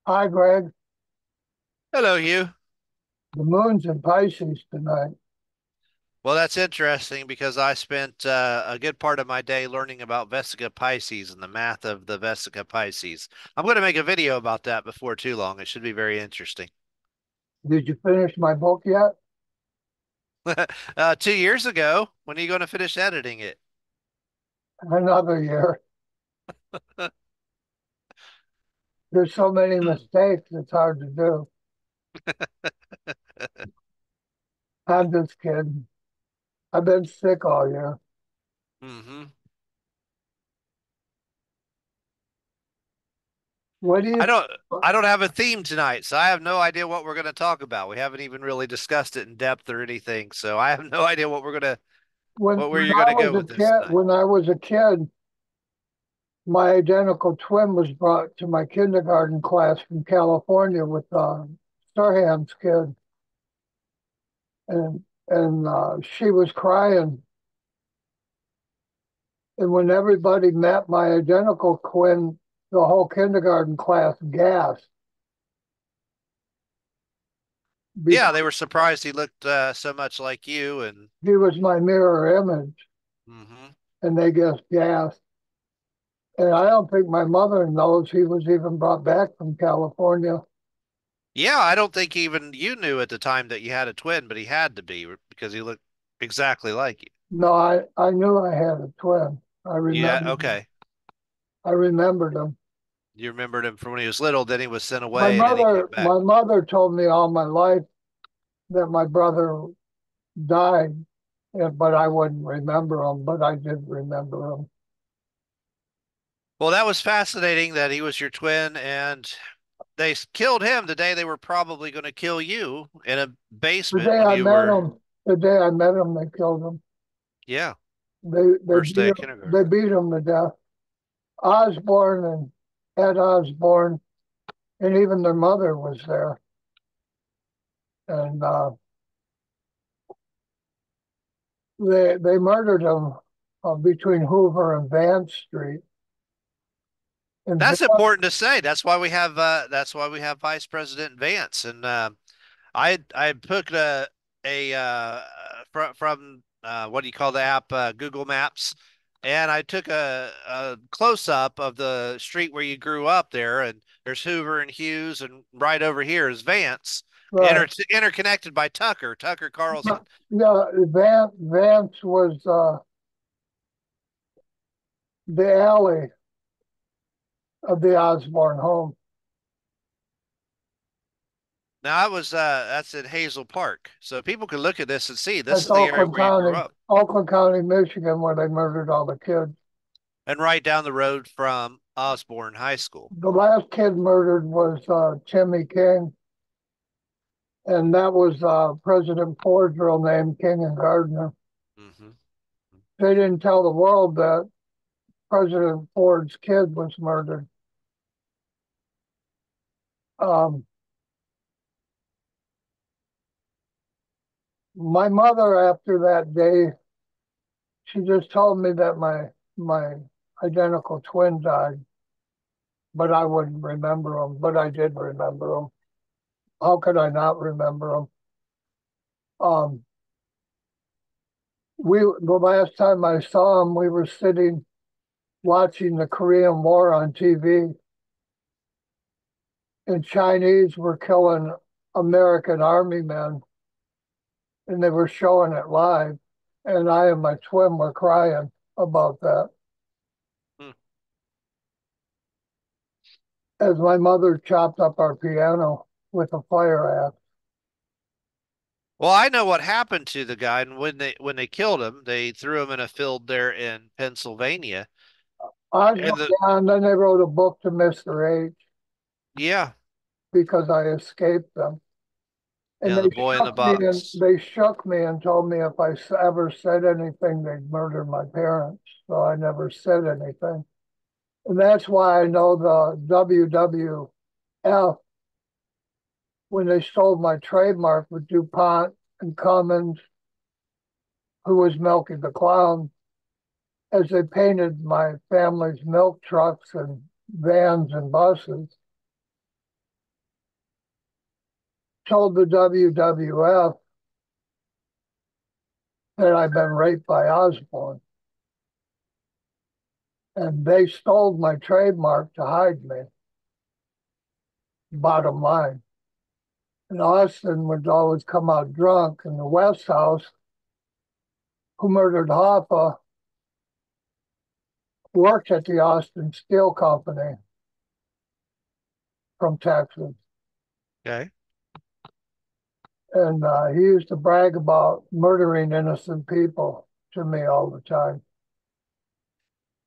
Hi, Greg. Hello, Hugh. The moon's in Pisces tonight. Well, that's interesting because I spent a good part of my day learning about Vesica Pisces and the math of the Vesica Pisces. I'm going to make a video about that before too long. It should be very interesting. Did you finish my book yet? 2 years ago, when are you going to finish editing it? Another year. There's so many mistakes, it's hard to do. I'm just kidding. I've been sick all year. hmm What do I you, don't I don't have a theme tonight, so I have no idea what we're going to talk about. We haven't even really discussed it in depth or anything, so I have no idea when where when you're I going to was go a with this kid, tonight. when I was a kid, my identical twin was brought to my kindergarten class from California with Sirhan's kid, and she was crying. And when everybody met my identical twin, the whole kindergarten class gasped Yeah, they because were surprised he looked so much like you, and he was my mirror image, hmm and they just gasped. And I don't think my mother knows he was even brought back from California. Yeah, I don't think even you knew at the time that you had a twin, but he had to be because he looked exactly like you. No, I knew I had a twin. Yeah, okay. I remembered him. You remembered him from when he was little, then he was sent My away, and then he came mother, back. my mother told me all my life that my brother died, but I wouldn't remember him, but I did remember him. Well, that was fascinating that he was your twin, and they killed him the day they were probably going to kill you in a The basement day when I you met were, him, the day I met him, they killed him. yeah, They first beat day of him, kindergarten. they beat him to death. Osborne and Ed Osborne, and even their mother was there. And they murdered him between Hoover and Vance Street. And That's important to say. That's why we have Vice President Vance, and I took a from what do you call the app, Google Maps, and I took a close up of the street where you grew up there, and there's Hoover and Hughes, and right over here is Vance, right, interconnected by Tucker Carlson. yeah, Vance was the alley of the Osborne home. Now I was that's in Hazel Park, so people can look at this and see this That's is the area where you grew up, Oakland County, Michigan, where they murdered all the kids. and right down the road from Osborne High School. The last kid murdered was Timmy King, and that was President Ford's real name, King and Gardner. hmm They didn't tell the world that President Ford's kid was murdered. Um, my mother, after that day, she just told me that my identical twin died, but I wouldn't remember him. But I did remember him. How could I not remember him? Um, the last time I saw him, we were sitting watching the Korean War on TV, and Chinese were killing American army men, and they were showing it live. And I and my twin were crying about that as my mother chopped up our piano with a fire axe. Well, I know what happened to the guy, and when they killed him, they threw him in a field there in Pennsylvania. Osborne, And yeah, and then they wrote a book to Mr. H yeah, because I escaped them. And yeah, the boy in the box. they shook me and told me if I ever said anything, they'd murder my parents. So I never said anything. And that's why I know the WWF, when they sold my trademark with DuPont and Cummins, who was Milky the Clown, as they painted my family's milk trucks and vans and buses, told the WWF that I'd been raped by Osborne, and they stole my trademark to hide me. Bottom line. And Austin would always come out drunk in the West House, who murdered Hoffa, worked at the Austin Steel Company from Texas. Okay. And he used to brag about murdering innocent people to me all the time.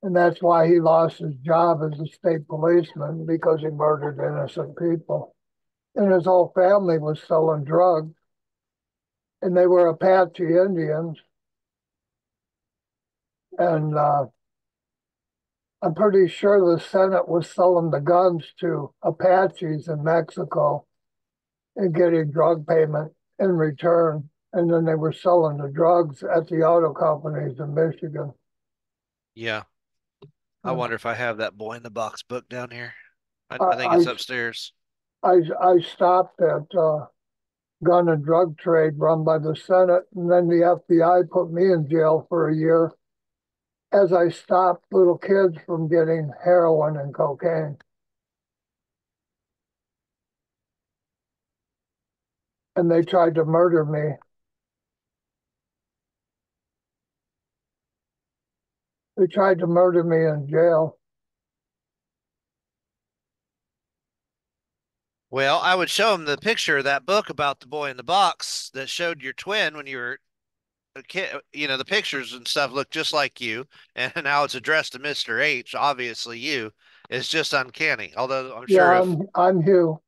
And that's why he lost his job as a state policeman, because he murdered innocent people. And his whole family was selling drugs. And they were Apache Indians. And I'm pretty sure the Senate was selling the guns to Apaches in Mexico and getting drug payment in return. And then they were selling the drugs at the auto companies in Michigan. Yeah. I And wonder if I have that Boy in the Box book down here. I think I, it's upstairs. I stopped at gun and drug trade run by the Senate, and then the FBI put me in jail for a year as I stopped little kids from getting heroin and cocaine. And they tried to murder me. They tried to murder me in jail. Well, I would show him the picture of that book about the boy in the box that showed your twin when you were a kid. You know, the pictures and stuff look just like you, and now it's addressed to Mr. H, obviously you. It's just uncanny. Although I'm Yeah, sure if I'm Hugh.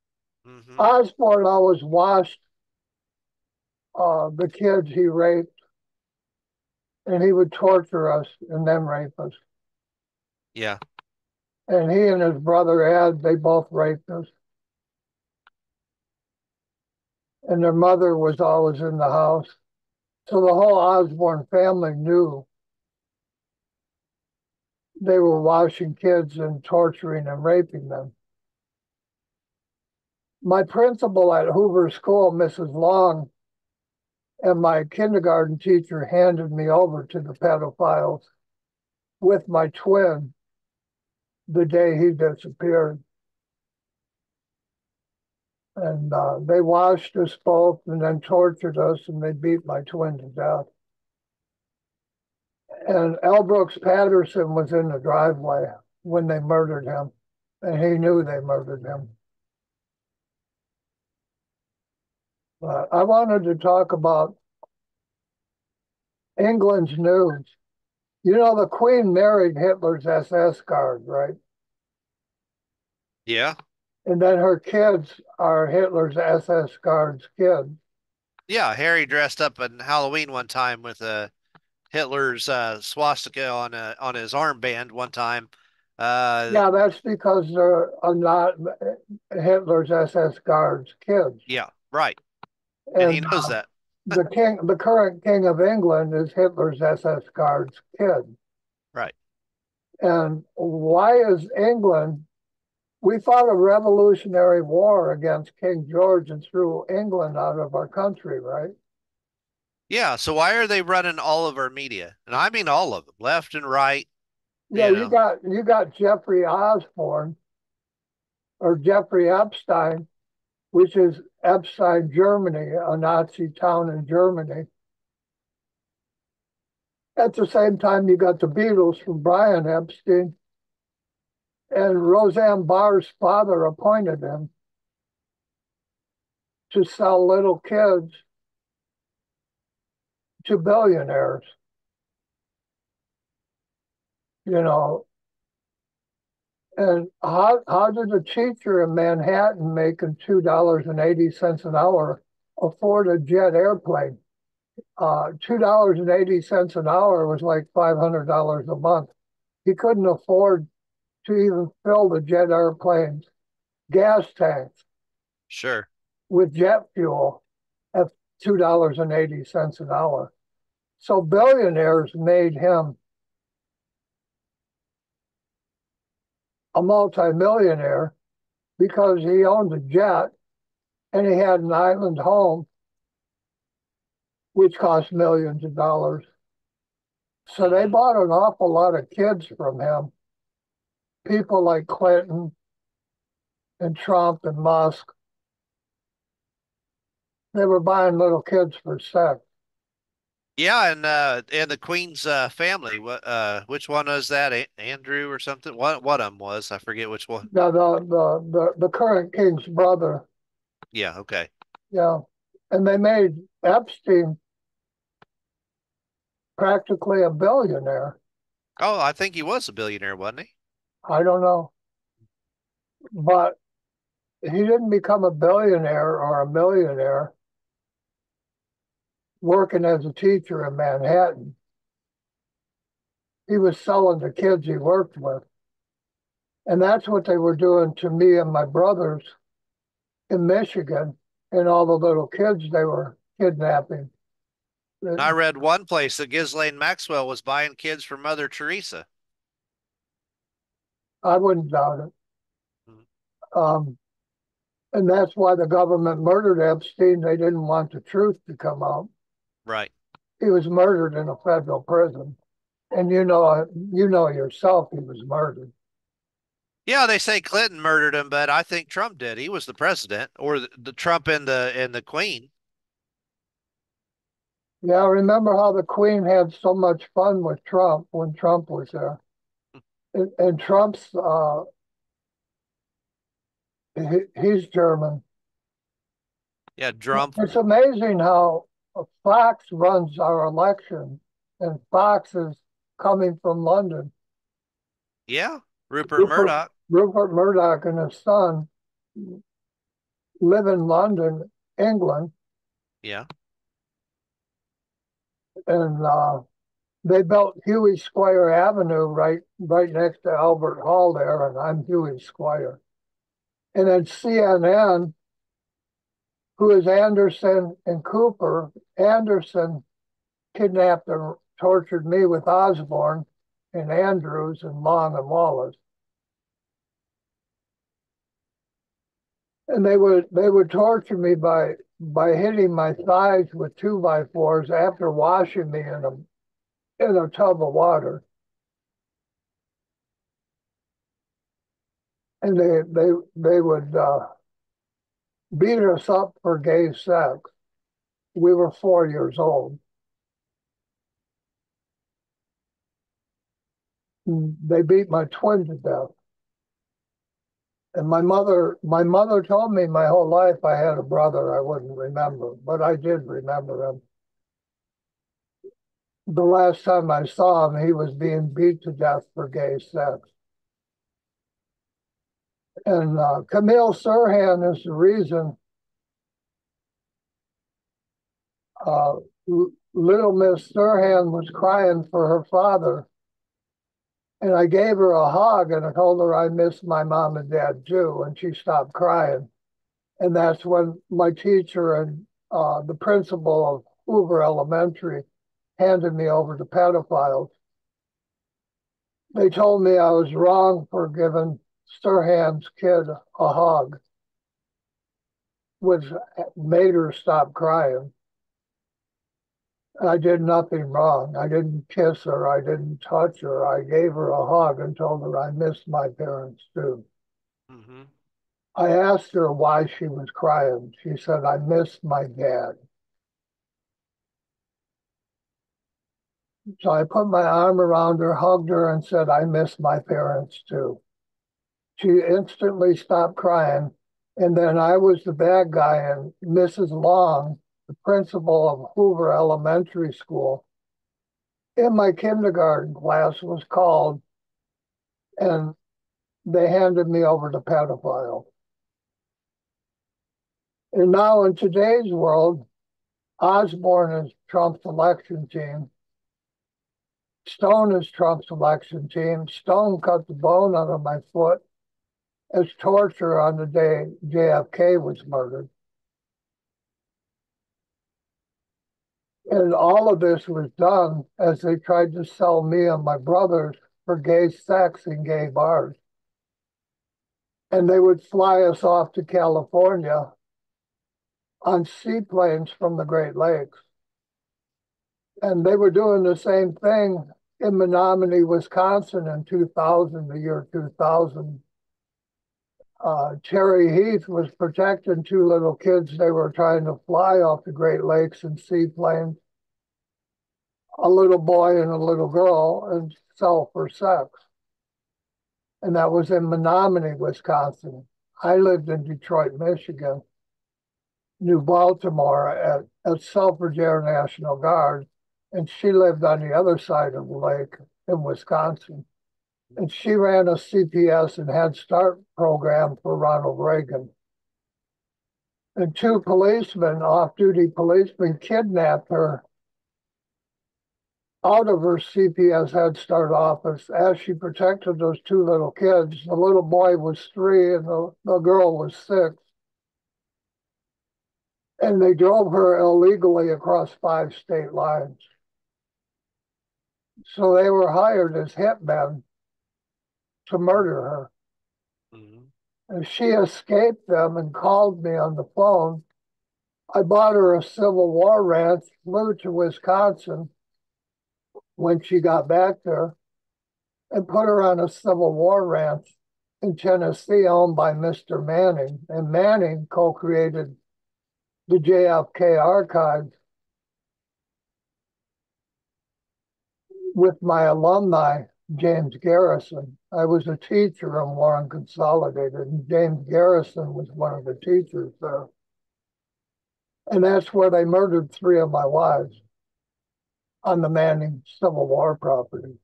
hmm Osborne always watched the kids he raped, and he would torture us and then rape us. yeah. And he and his brother Ed, they both raped us. And their mother was always in the house. So the whole Osborne family knew they were washing kids and torturing and raping them. My principal at Hoover School, Mrs. Long, and my kindergarten teacher handed me over to the pedophiles with my twin the day he disappeared. And they washed us both and then tortured us, and they beat my twin to death. And L. Brooks Patterson was in the driveway when they murdered him, and he knew they murdered him. But I wanted to talk about England's news. You know, the Queen married Hitler's SS guard, right? Yeah. And then her kids are Hitler's SS guards' kids. Yeah. Harry dressed up in Halloween one time with a Hitler's swastika on his armband one time. Uh, Yeah, that's because they're not Hitler's SS guards' kids. yeah, right. And he And knows that. the current king of England is Hitler's SS guards' kid. Right. And why is England? We fought a revolutionary war against King George and threw England out of our country, right? Yeah. So why are they running all of our media? And I mean all of them, left and right, Yeah, you know. you got Jeffrey Osborne or Jeffrey Epstein, which is Epstein, Germany, a Nazi town in Germany. At the same time, you got the Beatles from Brian Epstein, and Roseanne Barr's father appointed him to sell little kids to billionaires. You know, and how did a teacher in Manhattan making $2.80 an hour afford a jet airplane? $2.80 an hour was like $500 a month. He couldn't afford to even fill the jet airplane's gas tanks Sure. with jet fuel at $2.80 an hour. So billionaires made him a multimillionaire because he owned a jet and he had an island home, which cost millions of dollars. So they Hmm. bought an awful lot of kids from him. People like Clinton and Trump and Musk, they were buying little kids for sex. Yeah, and the Queen's family. What which one was that? Andrew or something? What of them was? I forget which one. Now the current king's brother, Yeah, okay. yeah, and they made Epstein practically a billionaire. Oh, I think he was a billionaire, wasn't he? I don't know, but he didn't become a billionaire or a millionaire working as a teacher in Manhattan. He was selling the kids he worked with. And that's what they were doing to me and my brothers in Michigan and all the little kids they were kidnapping. I read one place that Ghislaine Maxwell was buying kids from Mother Teresa. I wouldn't doubt it. Mhm. Um, and that's why the government murdered Epstein. They didn't want the truth to come out. Right. He was murdered in a federal prison. And you know yourself he was murdered. Yeah, they say Clinton murdered him, but I think Trump did. He was the president, or the Trump and the Queen. Yeah, remember how the Queen had so much fun with Trump when Trump was there. And Trump's he's German. Yeah, Trump. It's amazing how Fox runs our election, and Fox is coming from London. Yeah, Rupert Rupert, Murdoch. Rupert Murdoch and his son live in London, England, Yeah. and they built Huey Square Avenue right next to Albert Hall there, and I'm Huey Square. And then CNN, who is Anderson and Cooper, Anderson kidnapped and tortured me with Osborne and Andrews and Long and Wallace. And they would torture me by hitting my thighs with 2x4s after washing me in a tub of water. And they would beat us up for gay sex. We were 4 years old. And they beat my twin to death. And my mother told me my whole life I had a brother I wouldn't remember, but I did remember him. The last time I saw him, he was being beat to death for gay sex. And Camille Sirhan is the reason uh, little Miss Sirhan was crying for her father. And I gave her a hug and I told her I miss my mom and dad too. And she stopped crying. And that's when my teacher and the principal of Hoover Elementary handed me over to pedophiles. They told me I was wrong for giving Sirhan's kid a hug, which made her stop crying. I did nothing wrong. I didn't kiss her. I didn't touch her. I gave her a hug and told her I missed my parents too. Hmm. I asked her why she was crying. She said, I missed my dad. So I put my arm around her, hugged her, and said, I miss my parents too. She instantly stopped crying. And then I was the bad guy, and Mrs. Long, the principal of Hoover Elementary School, in my kindergarten class was called, and they handed me over to pedophile. And now in today's world, Osborne is Trump's election team. Stone is Trump's election team. Stone cut the bone out of my foot as torture on the day JFK was murdered. And all of this was done as they tried to sell me and my brothers for gay sex in gay bars. And they would fly us off to California on seaplanes from the Great Lakes. And they were doing the same thing in Menominee, Wisconsin in 2000, the year 2000. Cherry Heath was protecting two little kids. They were trying to fly off the Great Lakes in seaplanes, a little boy and a little girl, and sell for sex. And that was in Menominee, Wisconsin. I lived in Detroit, Michigan, New Baltimore at Selfridge Air National Guard, and she lived on the other side of the lake in Wisconsin. And she ran a CPS and Head Start program for Ronald Reagan. And two policemen, off-duty policemen, kidnapped her out of her CPS Head Start office as she protected those two little kids. The little boy was 3 and the girl was 6. And they drove her illegally across 5 state lines. So they were hired as hitmen to murder her. Mhm. And she escaped them and called me on the phone. I bought her a Civil War ranch, flew to Wisconsin when she got back there, and put her on a Civil War ranch in Tennessee owned by Mr. Manning. And Manning co-created the JFK archives with my alumni, James Garrison. I was a teacher in Warren Consolidated, and James Garrison was one of the teachers there. And that's where they murdered 3 of my wives on the Manning Civil War property.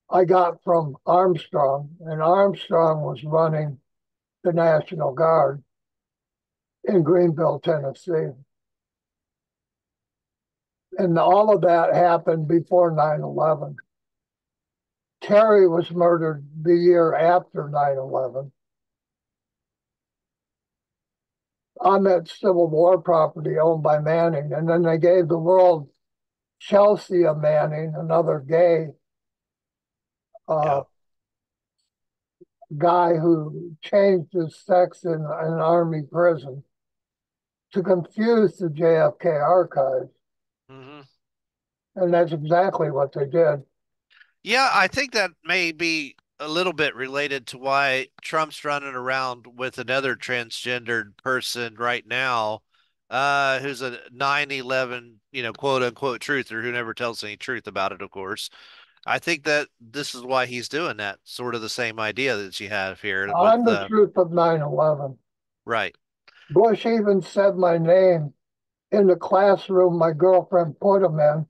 I got from Armstrong, and Armstrong was running the National Guard in Greenville, Tennessee. And all of that happened before 9/11. Terry was murdered the year after 9/11 on that Civil War property owned by Manning. And then they gave the world Chelsea Manning, another gay Yeah. guy who changed his sex in an army prison to confuse the JFK archives. Hmm. And that's exactly what they did. Yeah, I think that may be a little bit related to why Trump's running around with another transgendered person right now, who's a 9/11, quote unquote truther who never tells any truth about it, of course. I think that this is why he's doing that, sort of the same idea that you have here with On the truth of 9/11, right. Bush even said my name in the classroom my girlfriend put him in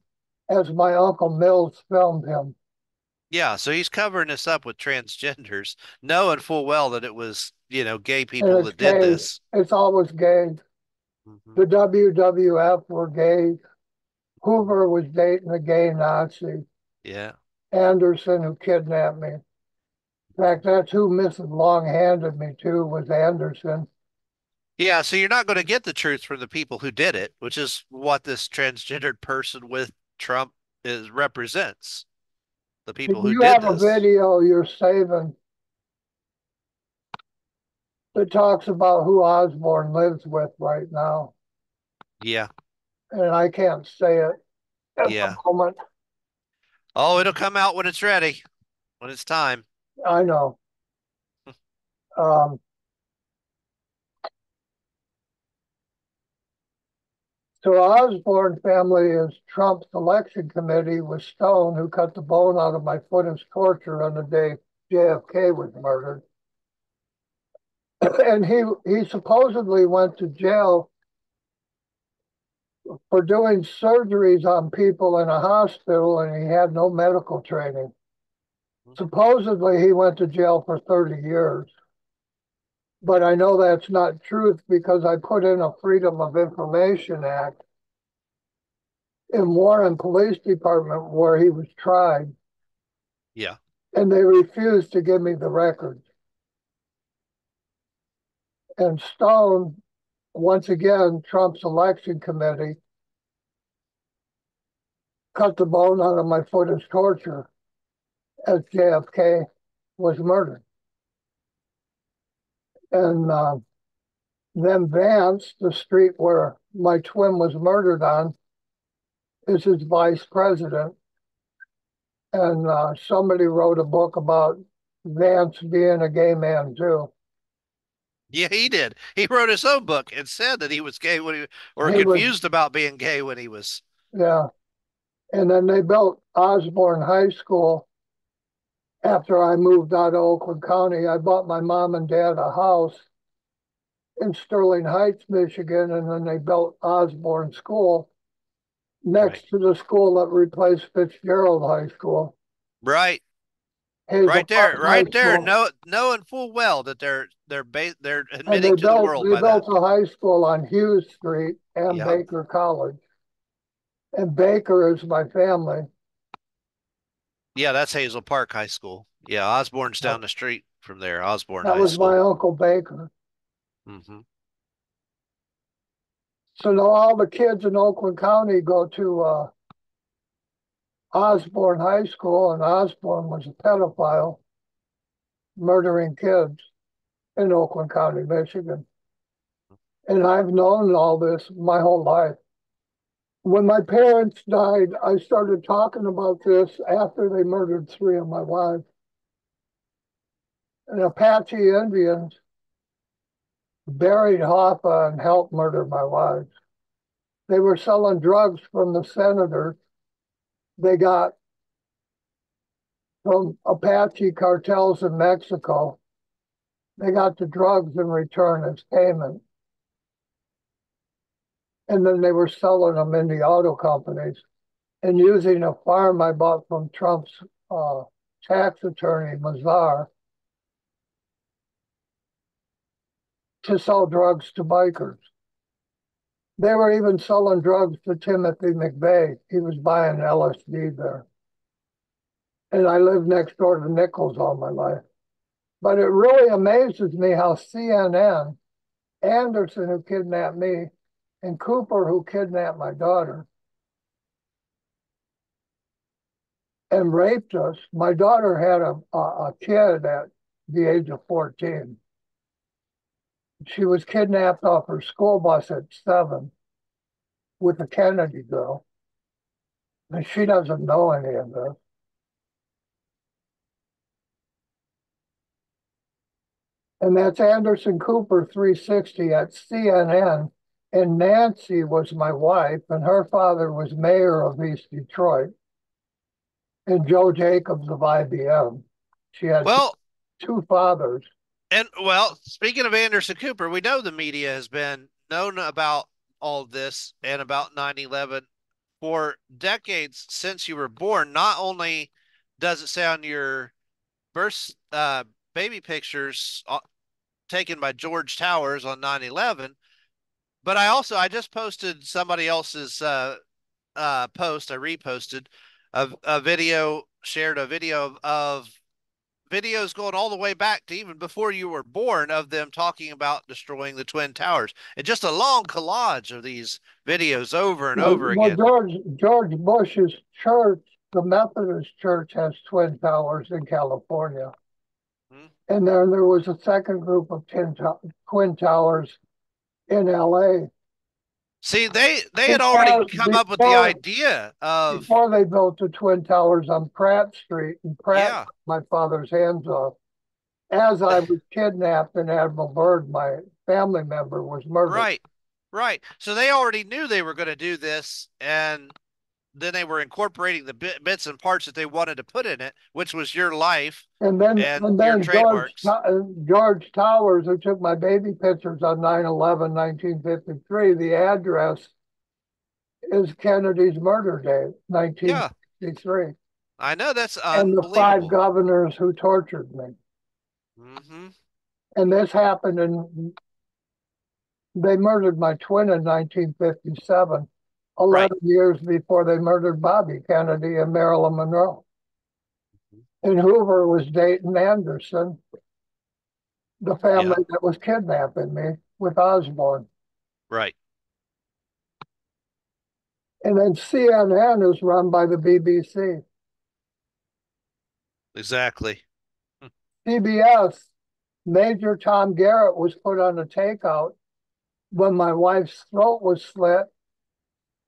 as my Uncle Mills filmed him. Yeah, so he's covering this up with transgenders, knowing full well that it was, gay And people it's that did gay. this. It's always gay. Hmm. The WWF were gay. Hoover was dating a gay Nazi. Yeah. Anderson, who kidnapped me. In fact, that's who Mrs. Long handed me to, was Anderson. Yeah, so you're not going to get the truth from the people who did it, which is what this transgendered person with Trump is represents. The people who You did have a this. video you're saving that talks about who Osborne lives with right now. Yeah, And I can't say it at the yeah. moment. Oh, it'll come out when it's ready, when it's time. I know. Um, so Osborne family is Trump's election committee with Stone, who cut the bone out of my foot as torture on the day JFK was murdered. And he supposedly went to jail for doing surgeries on people in a hospital, and he had no medical training. Supposedly he went to jail for 30 years. But I know that's not truth because I put in a Freedom of Information Act in Warren Police Department where he was tried, Yeah. and they refused to give me the records. And Stone, once again, Trump's election committee, cut the bone out of my foot as torture as JFK was murdered. And Then Vance, the street where my twin was murdered on, is his vice president. And somebody wrote a book about Vance being a gay man too. Yeah, he did. He wrote his own book and said that he was gay when he, or He was, confused about being gay when he was. yeah. And then they built Osborne High School after I moved out of Oakland County. I bought my mom and dad a house in Sterling Heights, Michigan, and then they built Osborne School Right. next to the school that replaced Fitzgerald High School, Right. Hazel Park High Right there. School. Knowing full well that they're And admitting to the world they by that. built a high school on Hugh Street and Yep. Baker College. And Baker is my family. Yeah, that's Hazel Park High School. Yeah, Osborne's down the street from there. Osborne That High was my School. Uncle Baker. Hmm. So now all the kids in Oakland County go to Osborne High School, and Osborne was a pedophile murdering kids in Oakland County, Michigan. And I've known all this my whole life. When my parents died, I started talking about this after they murdered three of my wives. And Apache Indians buried Hoffa and helped murder my wives. They were selling drugs from the senator they got from Apache cartels in Mexico. They got the drugs in return as payment. And then they were selling them in the auto companies and using a farm I bought from Trump's tax attorney, Mazar, to sell drugs to bikers. They were even selling drugs to Timothy McVeigh. He was buying LSD there. And I lived next door to Nichols all my life. But it really amazes me how CNN, Anderson, who kidnapped me, and Cooper, who kidnapped my daughter and raped us. My daughter had a kid at the age of 14. She was kidnapped off her school bus at 7 with a Kennedy girl. And she doesn't know any of this. And that's Anderson Cooper 360 at CNN. And Nancy was my wife, and her father was mayor of East Detroit. And Joe Jacobs of IBM. She had Well, two fathers. speaking of Anderson Cooper, we know the media has been known about all of this and about 9/11 for decades since you were born. Not only does it say on your birth baby pictures taken by George Towers on 9/11, but I just posted somebody else's post. I reposted a video, shared a video of videos going all the way back to even before you were born of them talking about destroying the Twin Towers, and just a long collage of these videos over and over Well, again. George Bush's church, the Methodist Church, has twin towers in California. Hmm? And then there was a second group of twin towers in LA. See, they had already Before, come up with the before, idea of, before they built the twin towers on Pratt Street, and Pratt yeah, took my father's hands off. As I was kidnapped in Admiral Byrd, my family member was murdered. right, right. So they already knew they were going to do this, and then they were incorporating the bits and parts that they wanted to put in it, which was your life and And your then trademarks. George Towers, who took my baby pictures on 9/11, 1953, the address is Kennedy's murder date, Yeah, 1963, I know that's and the five unbelievable. governors who tortured me. Hmm. And this happened in, they murdered my twin in 1957, Right. 11 years before they murdered Bobby Kennedy and Marilyn Monroe. And Hoover was dating Anderson, the Yeah, family that was kidnapping me with Osborne. right. And then CNN is run by the BBC. Exactly. CBS, Major Tom Garrett was put on a takeout when my wife's throat was slit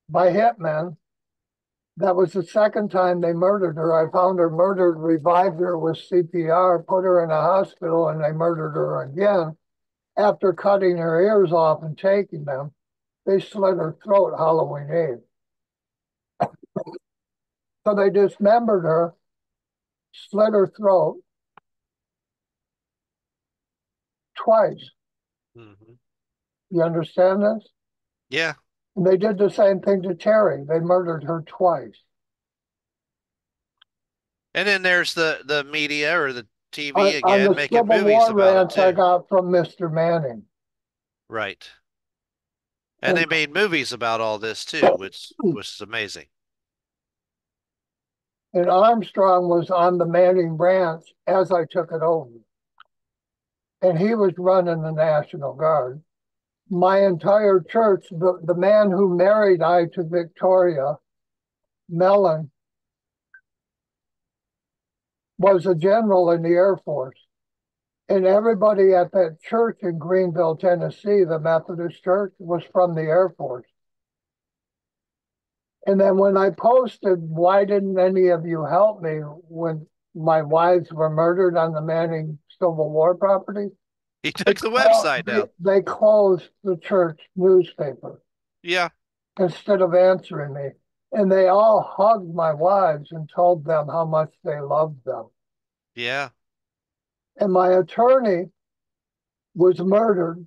by hitmen. That was the second time they murdered her. I found her murdered, revived her with CPR, put her in a hospital, and they murdered her again. After cutting her ears off and taking them, they slit her throat Halloween Eve. So they dismembered her, slit her throat twice. Hmm. You understand this? Yeah. And they did the same thing to Terry. They murdered her twice. And then there's the media or the TV On the again making Civil movies War about it rants I too. got from Mr. Manning. Right. And And, they made movies about all this too, which is amazing. and Armstrong was on the Manning branch as I took it over. And he was running the National Guard. My entire church, the man who married I to Victoria, Mellon, was a general in the Air Force. And everybody at that church in Greenville, Tennessee, the Methodist church, was from the Air Force. And then when I posted, why didn't any of you help me when my wives were murdered on the Manning Civil War property? He took the website down. They closed the church newspaper Yeah. instead of answering me. And they all hugged my wives and told them how much they loved them. Yeah. And my attorney was murdered.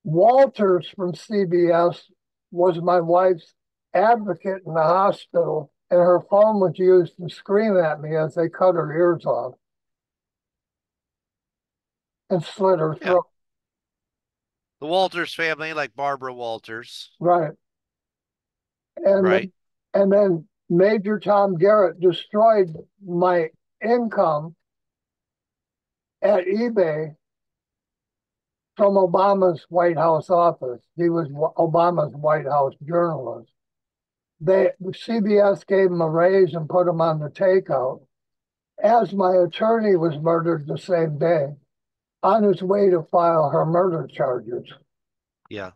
Walters from CBS was my wife's advocate in the hospital, and her phone was used to scream at me as they cut her ears off and slit her Yeah. throat. The Walters family, like Barbara Walters. Right. And Right. then, and then Major Tom Garrett destroyed my income at eBay from Obama's White House office. He was Obama's White House journalist. CBS gave him a raise and put him on the takeout. As my attorney was murdered the same day, on his way to file her murder charges. Yeah.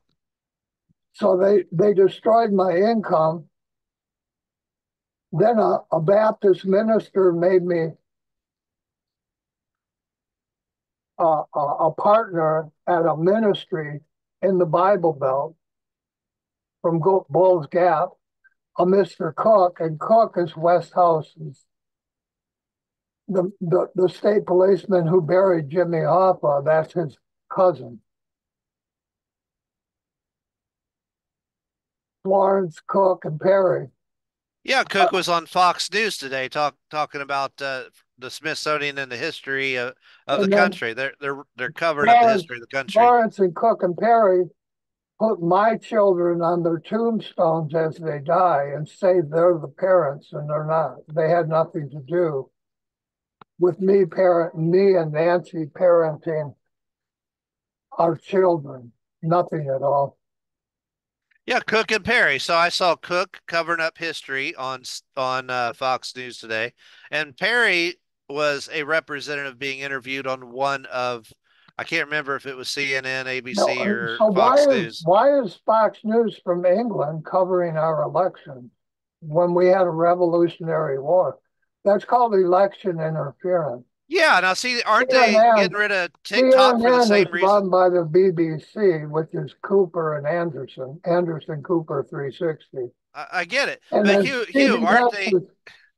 So they destroyed my income. Then a Baptist minister made me a partner at a ministry in the Bible Belt from Bull's Gap, a Mr. Cook, and Cook is West House's, the state policeman who buried Jimmy Hoffa, that's his cousin. Florence, Cook, and Perry. Yeah, Cook was on Fox News today talking about the Smithsonian and the history of the And then country. They're covering up the Florence, history of the country. Florence and Cook and Perry put my children on their tombstones as they die and say they're the parents, and they're not. They had nothing to do with me and Nancy parenting our children. Nothing at all. Yeah, Cook and Perry. So I saw Cook covering up history on Fox News today, and Perry was a representative being interviewed on one of, I can't remember if it was CNN, No, ABC, or so Fox News. why is Fox News from England covering our election when we had a revolutionary war? That's called election interference. Yeah, now see, aren't they CNN, getting rid of TikTok for the CNN same is reason? run by the BBC, which is Cooper and Anderson Cooper 360. I get it, And but then Hugh,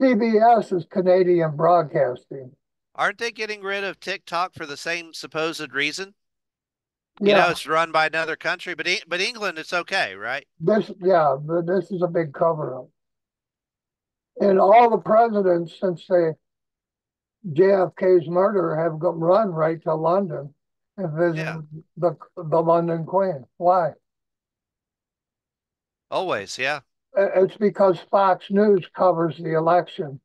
CBS is Canadian Broadcasting. aren't they getting rid of TikTok for the same supposed reason? You Yeah, know, it's run by another country, but England, it's okay, right? this is a big cover up. And all the presidents since JFK's murder have run right to London and Yeah, visited the London Queen. Why? always. Yeah, It's because Fox News covers the election,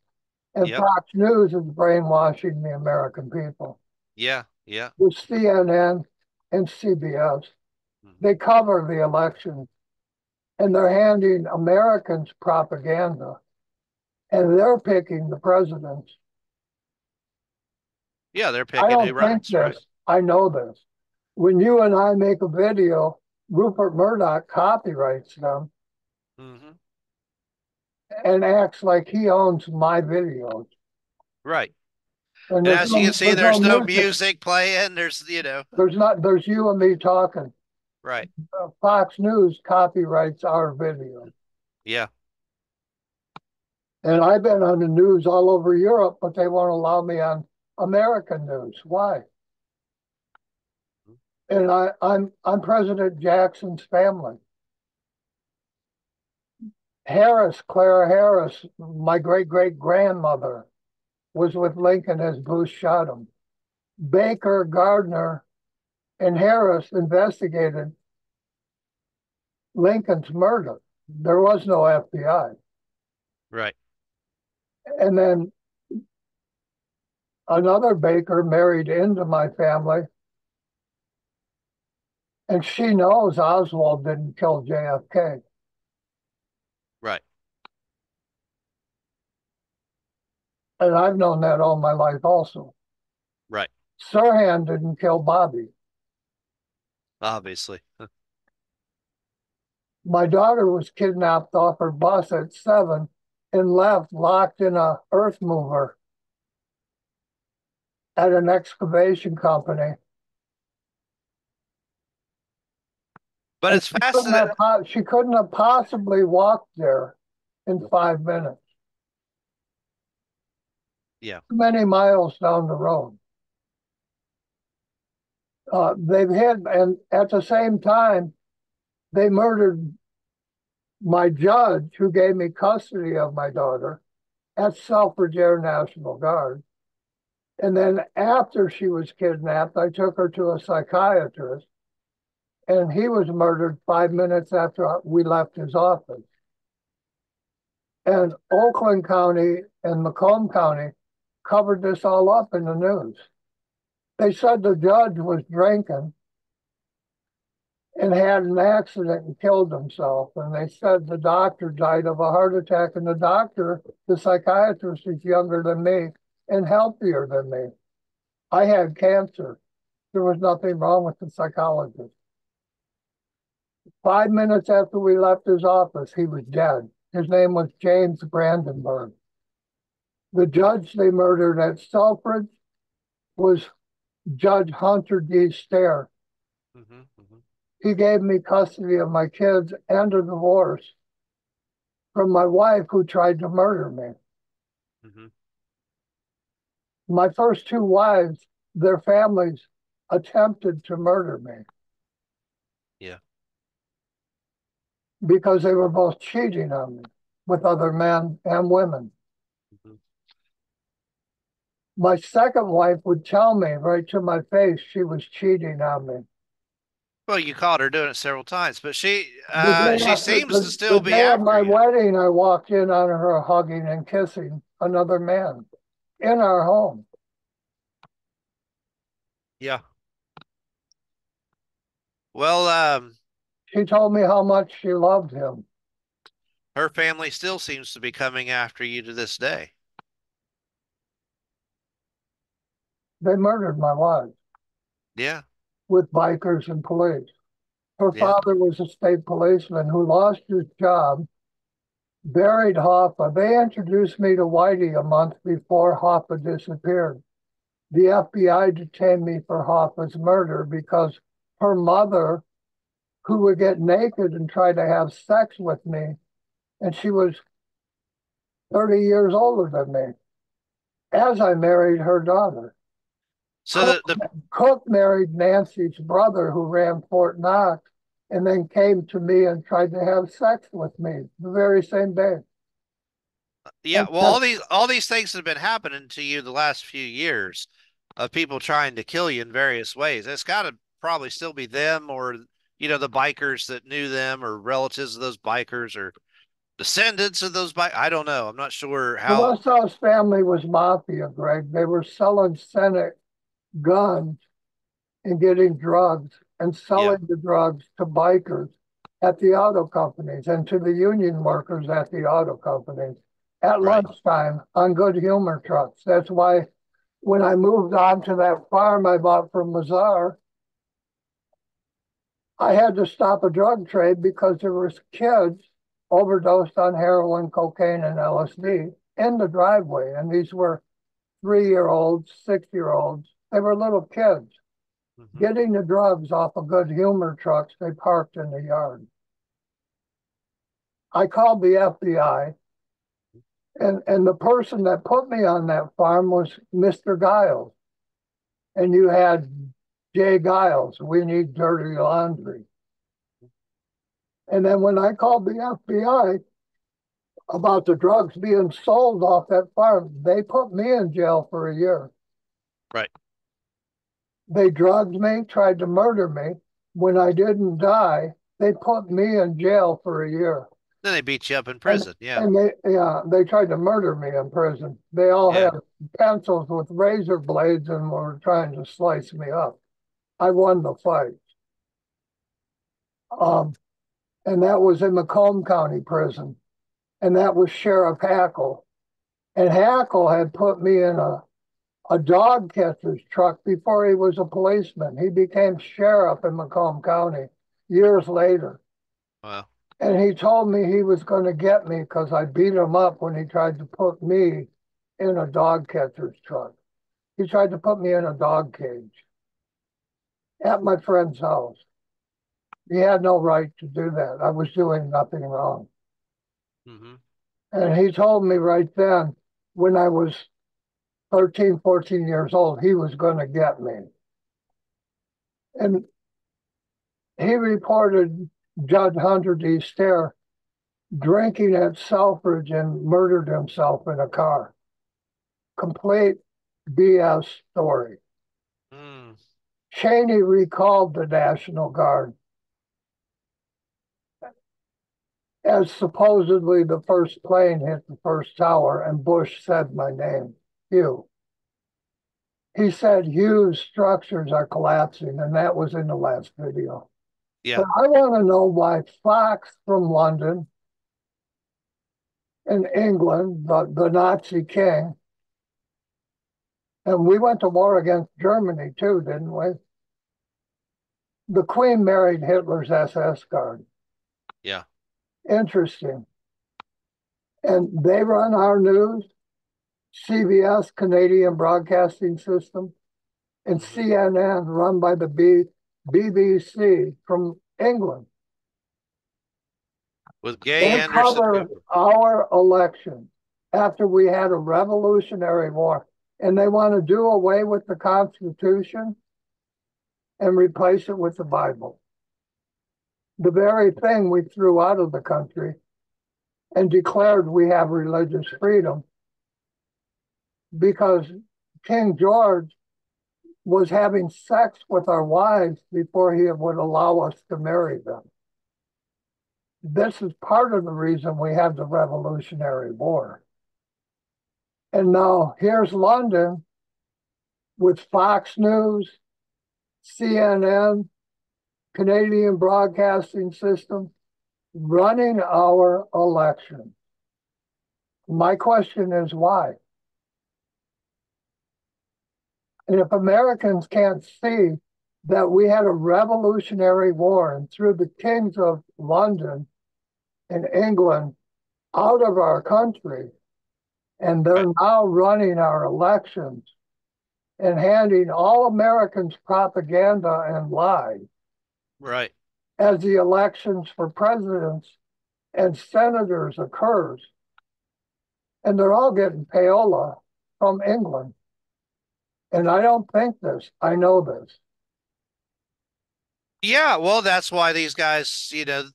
and yep, Fox News is brainwashing the American people. yeah, yeah. With CNN and CBS, Mhm. they cover the election, and they're handing Americans propaganda, and they're picking the presidents. Yeah, they're I picking who don't think runs, right? this. I know this. when you and I make a video, Rupert Murdoch copyrights them Hmm. and acts like he owns my videos. Right. And And as you can see, there's no there's no music. music playing. There's not. There's you and me talking. Right. Fox News copyrights our video. Yeah. And I've been on the news all over Europe, but they won't allow me on American news. Why? And I'm President Jackson's family. Harris, Clara Harris, my great great grandmother, was with Lincoln as Bruce shot him. Baker, Gardner, and Harris investigated Lincoln's murder. There was no FBI. Right. And then another Baker married into my family, and she knows Oswald didn't kill JFK. Right. And I've known that all my life also. Right. Sirhan didn't kill Bobby. Obviously. My daughter was kidnapped off her bus at 7 and left locked in a earth mover at an excavation company. But And it's fascinating. she couldn't have possibly walked there in 5 minutes. Yeah. Many miles down the road. They've hit, and at the same time, they murdered my judge who gave me custody of my daughter at Selfridge Air National Guard. And then after she was kidnapped, I took her to a psychiatrist, and he was murdered 5 minutes after we left his office. And Oakland County and Macomb County covered this all up in the news. They said the judge was drinking and had an accident and killed himself. And they said the doctor died of a heart attack. And the doctor, the psychiatrist, is younger than me and healthier than me. I had cancer. There was nothing wrong with the psychologist. 5 minutes after we left his office, he was dead. His name was James Brandenburg. The judge they murdered at Selfridge was Judge Hunter D. Stair. Hmm. Hmm. He gave me custody of my kids and a divorce from my wife who tried to murder me. Hmm. My first two wives, their families attempted to murder me Yeah. because they were both cheating on me with other men and women. Hmm. My second wife would tell me right to my face she was cheating on me. Well, you caught her doing it several times, but she The day she after seems to the still be day of after my you. wedding, I walked in on her hugging and kissing another man in our home. Yeah. Well, She told me how much she loved him. her family still seems to be coming after you to this day. They murdered my wife Yeah. with bikers and police. Her Yeah. father was a state policeman who lost his job, buried Hoffa. They introduced me to Whitey a month before Hoffa disappeared. The FBI detained me for Hoffa's murder because her mother, who would get naked and try to have sex with me, and she was 30 years older than me, as I married her daughter. So Cook, the Cook married Nancy's brother who ran Fort Knox and then came to me and tried to have sex with me the very same day. yeah, And well, all these things have been happening to you the last few years of people trying to kill you in various ways. It's got to probably still be them or the bikers that knew them or relatives of those bikers or descendants of those bike. I don't know. I'm not sure the how. West House family was mafia, Greg. They were selling Senate guns and getting drugs and Yeah. selling the drugs to bikers at the auto companies and to the union workers at the auto companies at Right. lunchtime on good humor trucks. That's why when I moved on to that farm I bought from Mazar, I had to stop a drug trade because there was kids overdosed on heroin, cocaine, and LSD in the driveway. And these were 3-year-olds, 6-year-olds. They were little kids Hmm. getting the drugs off of Good Humor trucks they parked in the yard. I called the FBI, and the person that put me on that farm was Mr. Giles. And you had Jay Giles, we need dirty laundry. And then when I called the FBI about the drugs being sold off that farm, they put me in jail for a year. Right. They drugged me, tried to murder me. When I didn't die, they put me in jail for a year. Then they beat you up in And prison. Yeah. and they tried to murder me in prison. They all Yeah. had pencils with razor blades and were trying to slice me up. I won the fight. Um, and that was in Macomb County Prison. And that was Sheriff Hackle. And Hackle had put me in a dog catcher's truck before he was a policeman. He became sheriff in Macomb County years later. Well, And he told me he was going to get me because I beat him up when he tried to put me in a dog catcher's truck. He tried to put me in a dog cage at my friend's house. He had no right to do that. I was doing nothing wrong. hmm And he told me right then, when I was 13, 14 years old, he was going to get me. And he reported Judd Hunter D. Stair drinking at Selfridge and murdered himself in a car. Complete BS story. mm. Cheney recalled the National Guard as supposedly the first plane hit the first tower, and Bush said my name, Hugh. He said Hugh's structures are collapsing, and that was in the last video. Yeah. But I want to know why Fox from London and England, the Nazi king, and we went to war against Germany too, didn't we? The Queen married Hitler's SS guard. Yeah. Interesting. And they run our news, CBS, Canadian Broadcasting System, and hmm CNN, run by the BBC from England. With Gay They Anderson cover Hoover. our election after we had a revolutionary war, and they want to do away with the Constitution and replace it with the Bible. The very thing we threw out of the country and declared we have religious freedom because King George was having sex with our wives before he would allow us to marry them. This is part of the reason we have the Revolutionary War. And now here's London with Fox News, CNN, Canadian Broadcasting System running our election. My question is why? And if Americans can't see that we had a revolutionary war and threw the kings of London and England out of our country, and they're Right. now running our elections and handing all Americans propaganda and lies Right. as the elections for presidents and senators occurs, and they're all getting payola from England. And I don't think this, I know this. Yeah, well, that's why these guys, You can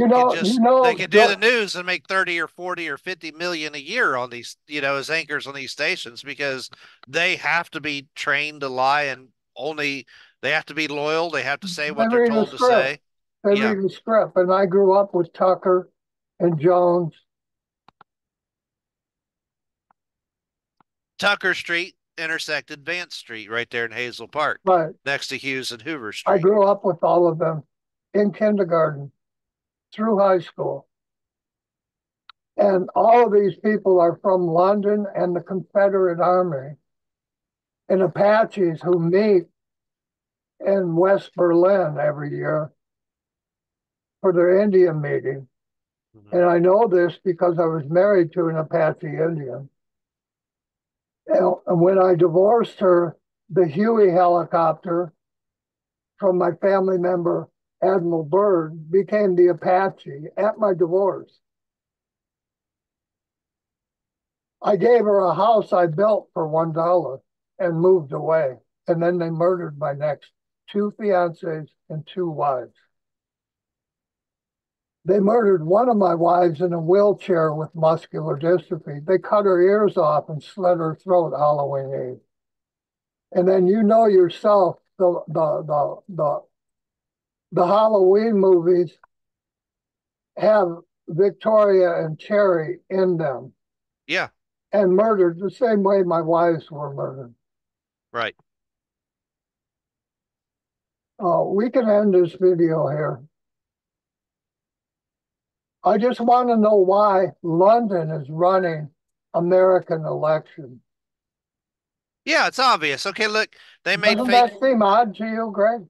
know, you just they know, can do the news and make 30 or 40 or 50 million a year on these, as anchors on these stations because they have to be trained to lie and only they have to be loyal. They have to say they what they're read a told to script. say. They Yeah. read a script. And I grew up with Tucker and Jones. Tucker Street intersected Vance Street right there in Hazel Park, But next to Hughes and Hoover I Street. grew up with all of them in kindergarten through high school. And all of these people are from London and the Confederate Army and Apaches who meet in West Berlin every year for their Indian meeting. Mhm. And I know this because I was married to an Apache Indian. And when I divorced her, the Huey helicopter from my family member, Admiral Byrd, became the Apache at my divorce. I gave her a house I built for $1 and moved away. And then they murdered my next two fiancées and two wives. They murdered one of my wives in a wheelchair with muscular dystrophy. They cut her ears off and slit her throat Halloween Eve. And then you know yourself, the Halloween movies have Victoria and Cherry in them Yeah, and murdered the same way my wives were murdered. right. We can end this video here. I just want to know why London is running American election. Yeah, it's obvious. Okay, look, they made Doesn't fake. that seem odd to you, Greg?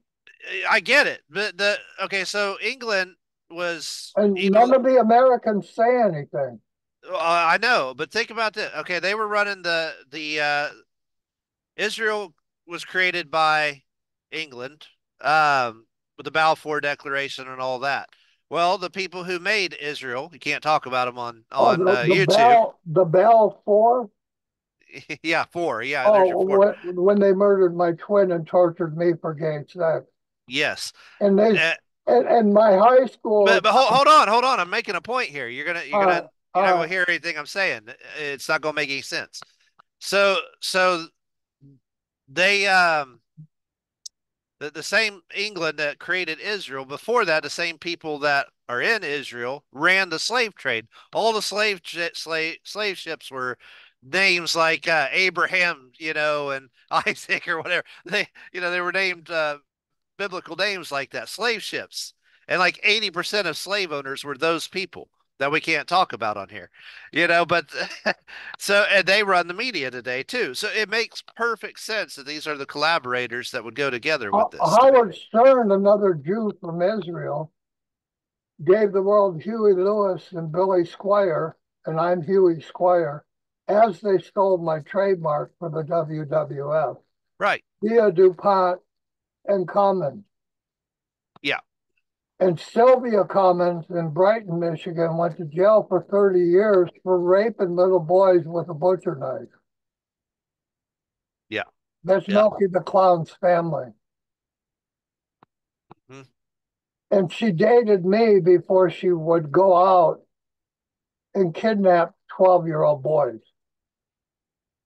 I get it, but the okay, so England was And even. none of the Americans say anything. I know, but think about this. Okay, they were running the Israel was created by England, with the Balfour Declaration and all that. Well, the people who made Israel, you can't talk about them on Oh, YouTube. the Bell Four. Yeah, four. Yeah, there's your Oh, four. when they murdered my twin and tortured me for gay sex, Yes. and they Uh, and my high school. but hold on. I'm making a point here. You're not Uh, gonna hear anything I'm saying. It's not gonna make any sense. So they the same England that created Israel, before that, the same people that are in Israel ran the slave trade. All the slave ships were names like Abraham, and Isaac or whatever. They were named biblical names like that, slave ships. And like 80% of slave owners were those people that we can't talk about on here, but and they run the media today too. So it makes perfect sense that these are the collaborators that would go together with this to me. Howard Stern, another Jew from Israel, gave the world Huey Lewis and Billy Squire, and I'm Huey Squire, as they stole my trademark for the WWF Right. via DuPont and Cummins. Yeah. And Sylvia Cummins in Brighton, Michigan, went to jail for 30 years for raping little boys with a butcher knife. Yeah. That's Yeah. Milky the Clown's family. Mhm. And she dated me before she would go out and kidnap 12-year-old boys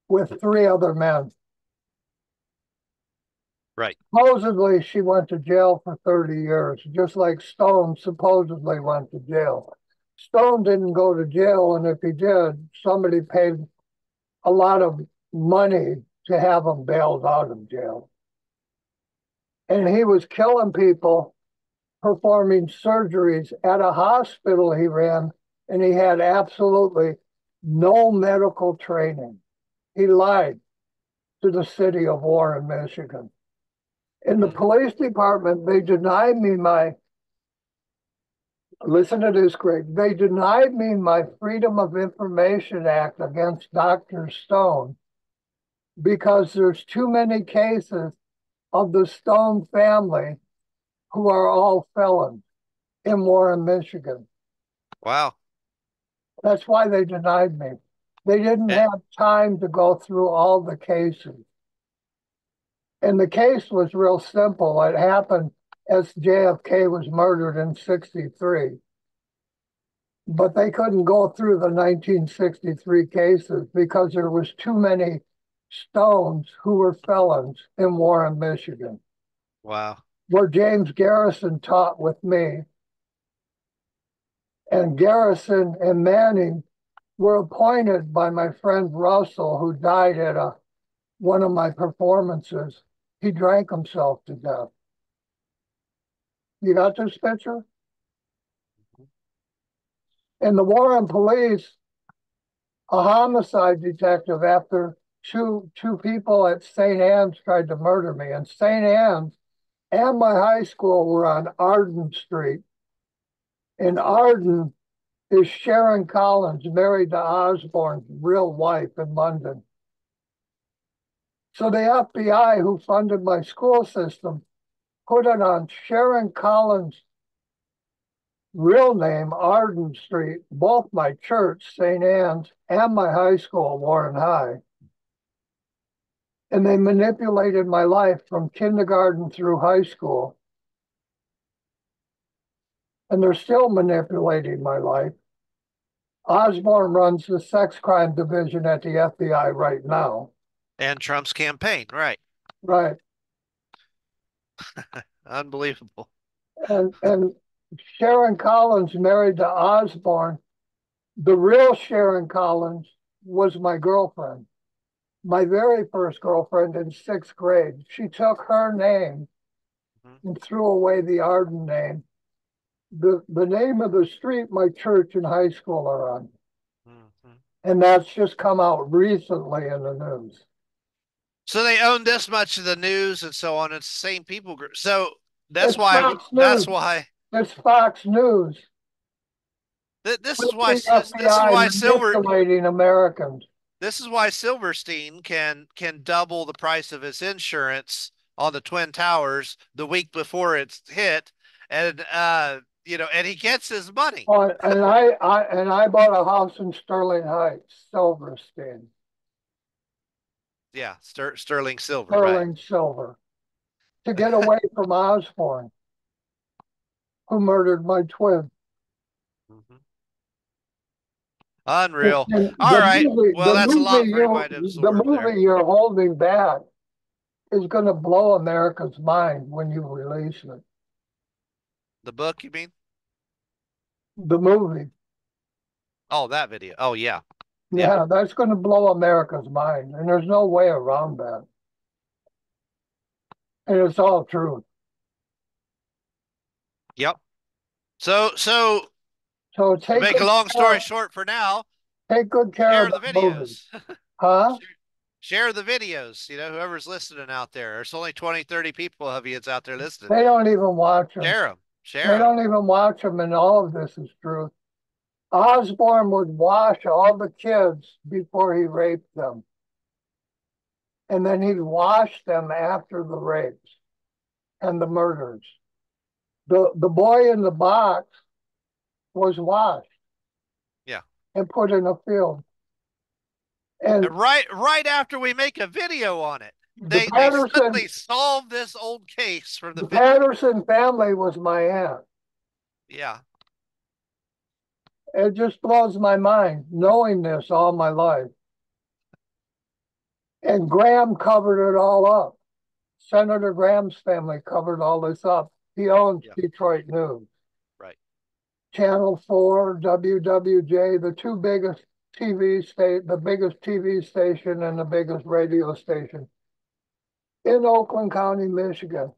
with three other men. Right. Supposedly, she went to jail for 30 years, just like Stone supposedly went to jail. Stone didn't go to jail, and if he did, somebody paid a lot of money to have him bailed out of jail. And he was killing people, performing surgeries at a hospital he ran, and he had absolutely no medical training. He lied to the city of Warren, Michigan. In the Mhm. police department, they denied me listen to this, Greg, they denied me my Freedom of Information Act against Dr. Stone because there's too many cases of the Stone family who are all felons in Warren, Michigan. Wow. That's why they denied me. They didn't Eh, have time to go through all the cases. And the case was real simple. It happened as JFK was murdered in 63. But they couldn't go through the 1963 cases because there was too many Stones who were felons in Warren, Michigan, wow. where James Garrison taught with me. And Garrison and Manning were appointed by my friend Russell, who died at one of my performances. He drank himself to death. You got this picture? In the Warren police, a homicide detective, after two people at St. Anne's tried to murder me. And St. Anne's and my high school were on Arden Street. And Arden is Sharon Collins, married to Osborne's real wife in London. So the FBI, who funded my school system, put it on Sharon Collins' real name, Arden Street, both my church, St. Anne's, and my high school, Warren High. And they manipulated my life from kindergarten through high school. And they're still manipulating my life. Osborne runs the sex crime division at the FBI right now. And Trump's campaign, right? Right. Unbelievable. And Sharon Collins married to Osborne. The real Sharon Collins was my girlfriend, my very first girlfriend in sixth grade. She took her name Mhm. and threw away the Arden name. The name of the street my church and high school are on. Mhm. And that's just come out recently in the news. So they own this much of the news and so on. It's the same people group. So that's It's why Fox that's News. why It's Fox News this is with why the this is FBI why Silver manipulating Americans. this is why Silverstein can double the price of his insurance on the Twin Towers the week before it's hit, and and he gets his money. Oh, and I bought a house in Sterling Heights, Silverstein, Yeah, sterling silver, right? Sterling Silver, to get away from Osborne, who murdered my twin. Mhm. Unreal. And All right. Well, that's a lot for anybody to the absorb there. movie you're holding back is going to blow America's mind when you release it. The book, you mean? The movie, Oh, that video. Oh, yeah. Yeah. yeah, that's going to blow America's mind, and there's no way around that. And it's all true. Yep. So So to make a long story short for now, take good care of share the the movie, videos. huh? Share the videos, whoever's listening out there. There's only 20, 30 people of you that's out there listening. They don't even watch them. Share them. Share They them. don't even watch them, and all of this is true. Osborne would wash all the kids before he raped them, and then he'd wash them after the rapes and the murders. The boy in the box was washed Yeah. and put in a field. And And right after we make a video on it, the they Patterson suddenly solve this old case from the the 50s. Patterson family was my aunt. Yeah. It just blows my mind knowing this all my life. And Graham covered it all up. Senator Graham's family covered all this up. He owns Yeah. Detroit News, Right. Channel 4, WWJ, the two biggest the biggest TV station and the biggest radio station in Oakland County, Michigan.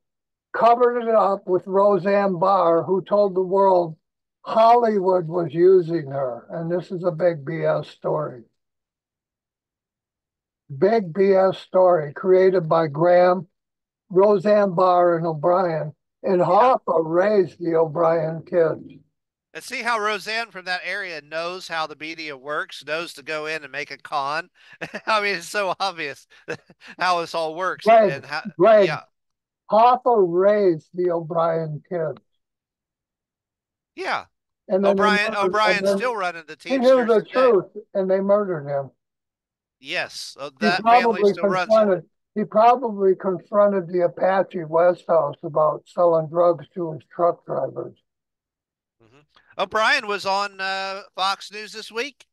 Covered it up with Roseanne Barr, who told the world Hollywood was using her. And this is a big BS story. Big BS story created by Graham, Roseanne Barr, and O'Brien. And Yeah. Hoffa raised the O'Brien kids. And see how Roseanne from that area knows how the media works, knows to go in and make a con. I mean, it's so obvious how this all works Greg, and how, Greg, yeah, Hoffa raised the O'Brien kids. yeah. And then they murdered, and O'Brien's then still running the he knew Teamsters the today. truth and they murdered him. Yes, He that family probably still runs it. confronted he probably confronted the Apache West House about selling drugs to his truck drivers. Hmm. O'Brien was on Fox News this week,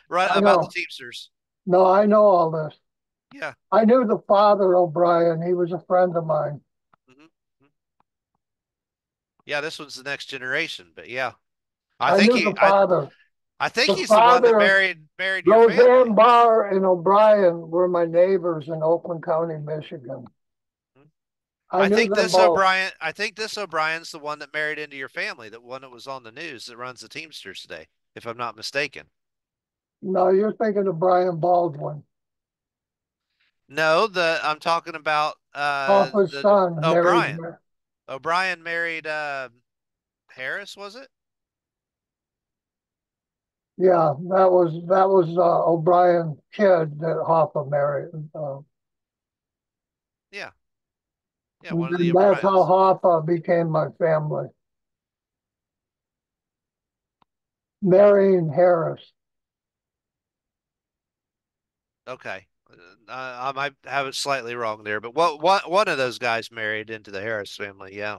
right I about the know. Teamsters. No, I know all this. Yeah. I knew the father O'Brien. He was a friend of mine. Hmm. Yeah, this one's the next generation, but yeah, I I think knew he, the father. I think The he's the one that father, married your Roseanne family. Barr and O'Brien were my neighbors in Oakland County, Michigan. Mhm. I knew them both. I think this O'Brien's the one that married into your family, that one that was on the news that runs the Teamsters today, if I'm not mistaken. No, you're thinking of Brian Baldwin. No, I'm talking about Hoffa's the son married, O'Brien. O'Brien married Harris, was it? yeah, that was O'Brien's kid that Hoffa married. Yeah, yeah, one of the And that's how O'Briens. Hoffa became my family, marrying Harris. Okay. I might have it slightly wrong there, but what one of those guys married into the Harris family. Yeah.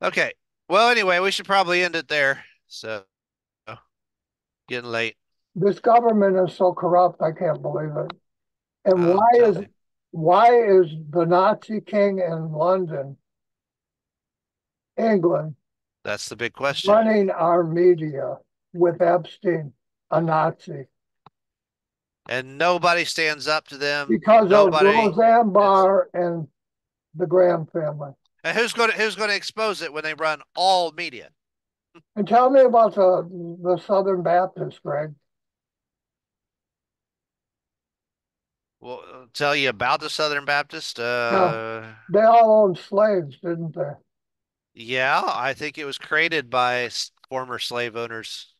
Okay. Well, anyway, we should probably end it there. So, getting late. This government is so corrupt, I can't believe it. And I'm telling you, why is the Nazi king in London, England, that's the big question. running our media with Epstein, a Nazi? And nobody stands up to them. Because of Nobody. Roseanne It's Barr and the Graham family. and who's gonna expose it when they run all media? And tell me about the Southern Baptist, Greg. Well, tell you about the Southern Baptist. Yeah, they all owned slaves, didn't they? Yeah, I think it was created by former slave owners,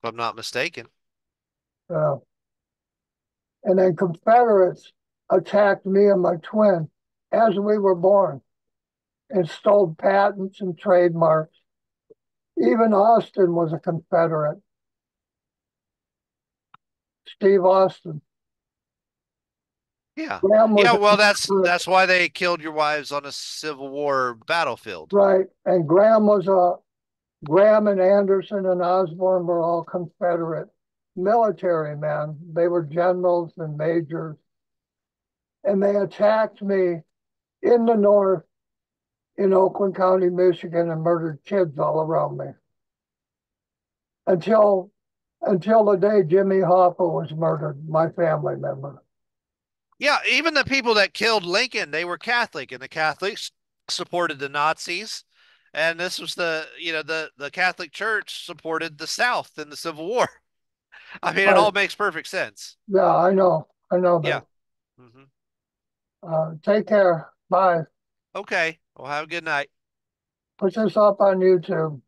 if I'm not mistaken. Yeah. And then Confederates attacked me and my twin as we were born and stole patents and trademarks. Even Austin was a Confederate. Steve Austin. Yeah. Graham was Yeah, a well, Confederate, that's why they killed your wives on a Civil War battlefield. right? And Graham and Anderson and Osborne were all Confederate military men. They were generals and majors, and they attacked me in the North in Oakland County, Michigan, and murdered kids all around me until until the day Jimmy Hoffa was murdered, my family member. Yeah, even the people that killed Lincoln, they were Catholic, and the Catholics supported the Nazis. And this was the Catholic Church supported the South in the Civil War. I mean, it Right. all makes perfect sense. Yeah, I know. I know Yeah. that. Hmm. Take care. Bye. Okay. Well, have a good night. Put this up on YouTube.